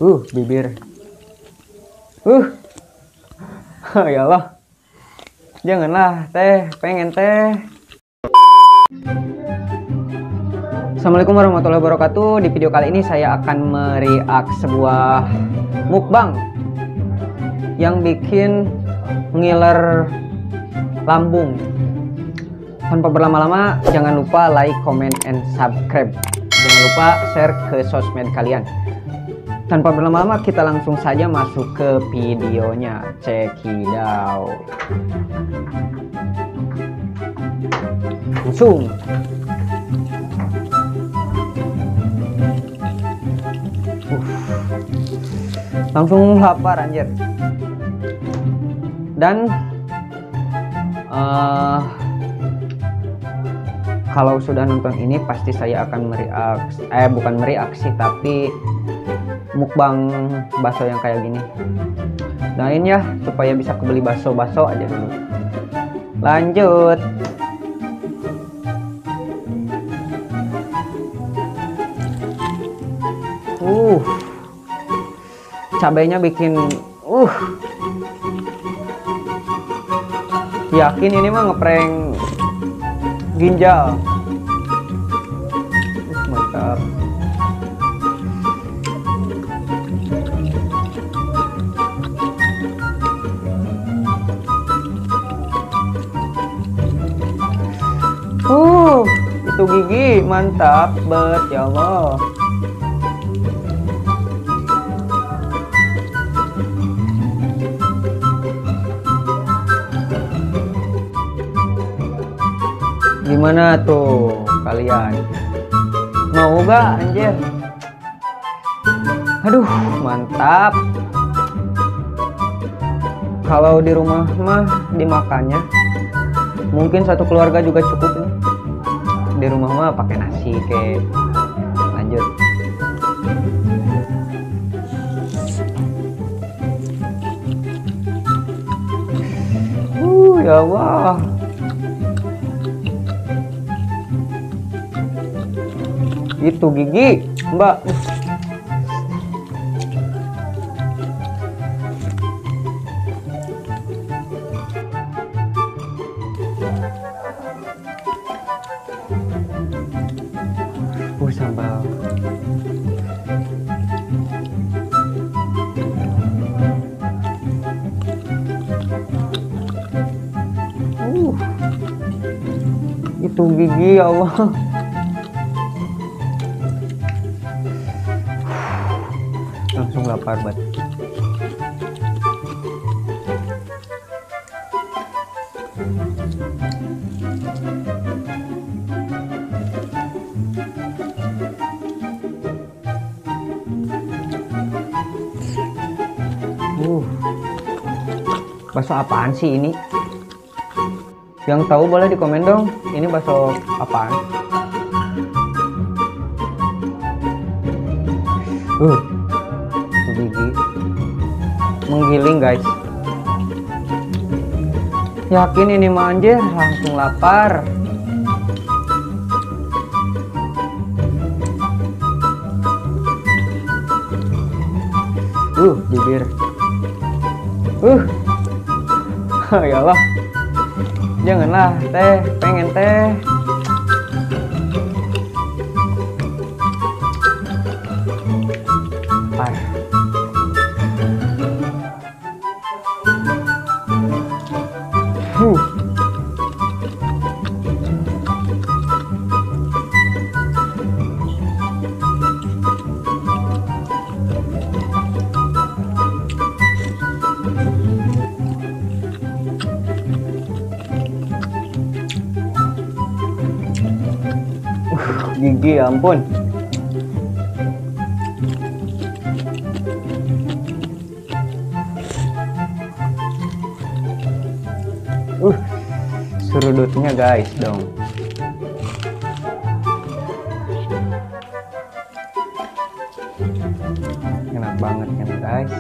Bibir. Ya Allah. Janganlah, teh. Pengen teh. Assalamualaikum warahmatullahi wabarakatuh. Di video kali ini saya akan mereact sebuah mukbang yang bikin ngiler lambung. Tanpa berlama-lama, jangan lupa like, comment, and subscribe. Jangan lupa share ke sosmed kalian. Tanpa berlama-lama, kita langsung saja masuk ke videonya. Check it out. Langsung. Langsung lapar anjir. Dan kalau sudah nonton ini pasti saya akan bukan mereaksi tapi mukbang bakso yang kayak gini. Doain ya supaya bisa kebeli bakso aja dulu. Lanjut. Cabainya bikin yakin ini mah ngeprank ginjal. Mantap. Itu gigi mantap bet, ya Allah. Gimana tuh kalian? Mau gak anjir? Aduh, mantap. Kalau di rumah mah dimakannya mungkin satu keluarga juga cukup nih. Di rumah mah pakai nasi kayak. Lanjut. Ya Allah. Itu gigi, Mbak. Sambal. Itu gigi, ya Allah. Langsung lapar banget. Bakso apaan sih ini? Yang tahu boleh di komen dong. Ini bakso apaan? Gigi menggiling guys. Yakin ini mah anjir, langsung lapar. Bibir. Ya Allah. Janganlah, teh. Pengen teh. Gigi, ya ampun. Serudutnya guys dong. Enak banget kan guys.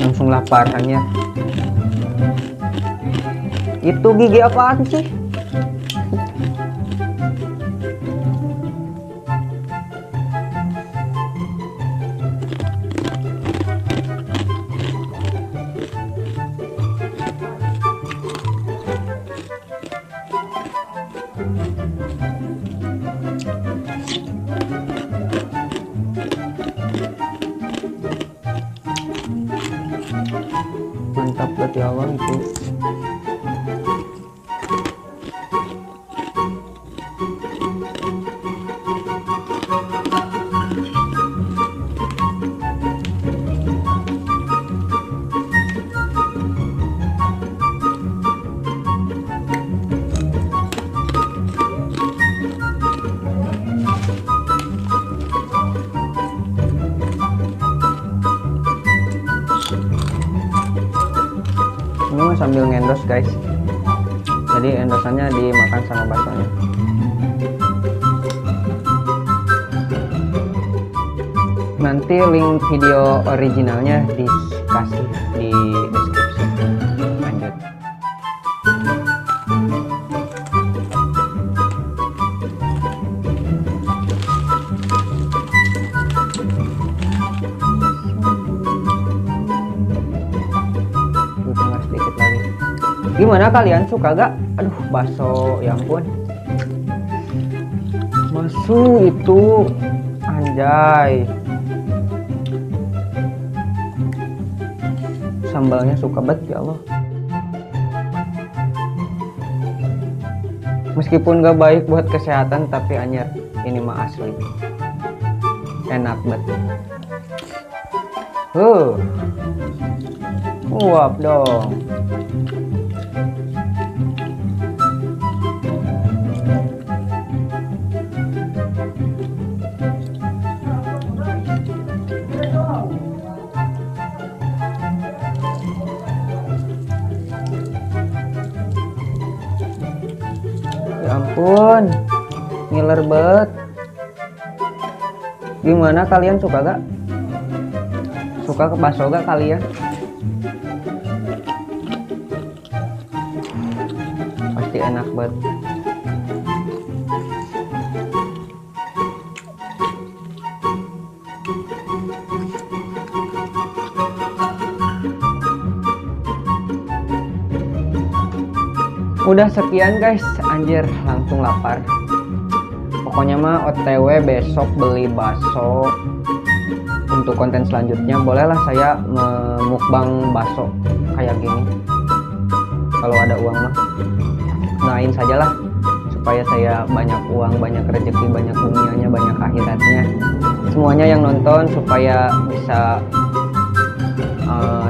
Langsung lapar hanya. Itu gigi apaan sih? ya Allah itu. Ini mah sambil ngendos guys, jadi endosannya dimakan sama baksonya. Nanti link video originalnya dikasih di deskripsi. Lanjut. Sedikit lagi. Gimana kalian suka gak? Aduh, bakso, ya ampun. Masu itu anjay. Sambalnya suka banget ya Allah. Meskipun gak baik buat kesehatan, tapi anjir, ini mah asli. Enak banget. Uap dong. Ya ampun, ngiler banget. Gimana kalian suka gak? Suka ke bakso gak kalian? Pasti enak banget. Udah sekian guys, anjir langsung lapar. Pokoknya mah OTW besok beli bakso. Untuk konten selanjutnya bolehlah saya memukbang bakso kayak gini. Kalau ada uang mah doain sajalah supaya saya banyak uang, banyak rezeki, banyak dunianya, banyak akhiratnya. Semuanya yang nonton supaya bisa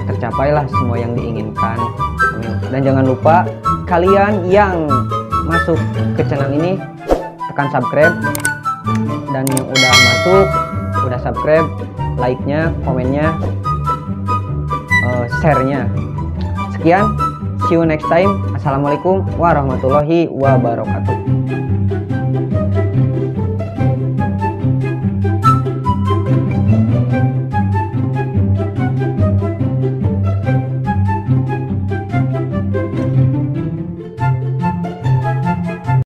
tercapailah semua yang diinginkan. Dan jangan lupa kalian yang masuk ke channel ini tekan subscribe, dan yang udah masuk udah subscribe, like-nya, komennya, share-nya. Sekian, see you next time. Assalamualaikum warahmatullahi wabarakatuh.